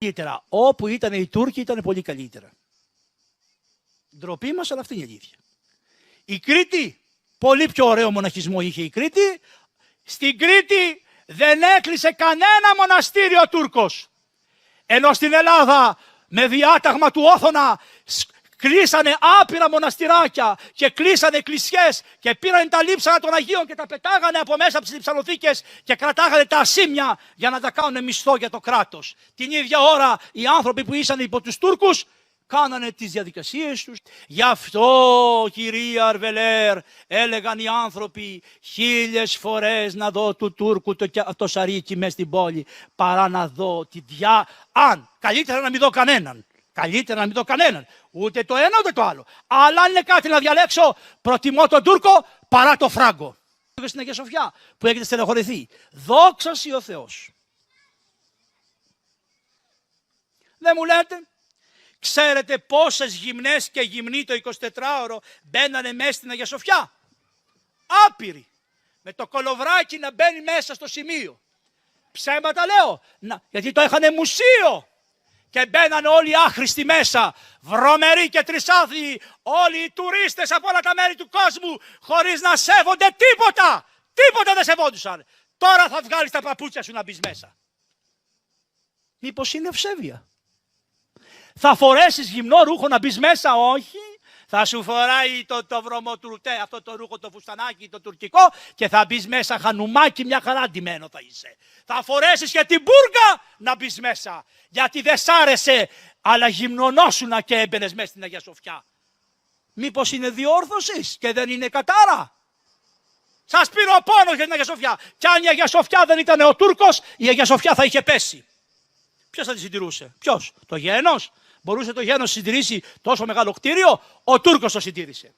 καλύτερα. Όπου ήταν οι Τούρκοι ήταν πολύ καλύτερα. Ντροπή μας, αλλά αυτή είναι η αλήθεια. Η Κρήτη, πολύ πιο ωραίο μοναχισμό είχε η Κρήτη. Στην Κρήτη δεν έκλεισε κανένα μοναστήριο ο Τούρκος. Ενώ στην Ελλάδα με διάταγμα του Όθωνα κλείσανε άπειρα μοναστηράκια και κλείσανε εκκλησιές και πήραν τα λείψανα των Αγίων και τα πετάγανε από μέσα από τις λειψανοθήκες και κρατάγανε τα ασήμια για να τα κάνουν μισθό για το κράτος. Την ίδια ώρα οι άνθρωποι που ήσαν υπό τους Τούρκους κάνανε τις διαδικασίες τους. Γι' αυτό, κυρία Αρβελέρ, έλεγαν οι άνθρωποι 1000 φορές να δω του Τούρκου το σαρίκι μες στην πόλη παρά να δω τη αν καλύτερα να μην δω κανέναν. Καλύτερα να μην δω κανέναν. Ούτε το ένα ούτε το άλλο. Αλλά αν είναι κάτι να διαλέξω, προτιμώ τον Τούρκο παρά το Φράγκο. Στην Αγία Σοφιά που έχετε στενοχωρηθεί. Δόξα σοι ο Θεός. Δεν μου λέτε. Ξέρετε πόσες γυμνές και γυμνοί το 24ωρο μπαίνανε μέσα στην Αγία Σοφιά. Άπειροι. Με το κολοβράκι να μπαίνει μέσα στο σημείο. Ψέματα λέω. Γιατί το έχανε μουσείο. Και μπαίνανε όλοι οι άχρηστοι μέσα, βρωμεροί και τρισάθλιοι, όλοι οι τουρίστες από όλα τα μέρη του κόσμου, χωρίς να σέβονται τίποτα. Τίποτα δεν σεβόντουσαν. Τώρα θα βγάλεις τα παπούτσια σου να μπεις μέσα. Μήπως είναι ευσέβεια. Θα φορέσεις γυμνό ρούχο να μπεις μέσα, όχι. Θα σου φοράει το βρωμοτουρτέ, αυτό το ρούχο, το φουστανάκι, το τουρκικό και θα μπεις μέσα χανουμάκι, μια χαρά ντυμένο θα είσαι. Θα φορέσεις και την μπουργα να μπεις μέσα. Γιατί δεν σ' άρεσε, αλλά γυμνωνόσουνα και έμπαινες μέσα στην Αγία Σοφιά. Μήπως είναι διόρθωσης και δεν είναι κατάρα. Σας πήρε ο πόνος για την Αγία Σοφιά. Κι αν η Αγία Σοφιά δεν ήταν ο Τούρκος, η Αγία Σοφιά θα είχε πέσει. Ποιος θα τη συντηρούσε, ποιος, το γένος. Μπορούσε το γένος να συντηρήσει τόσο μεγάλο κτίριο, ο Τούρκος το συντήρησε.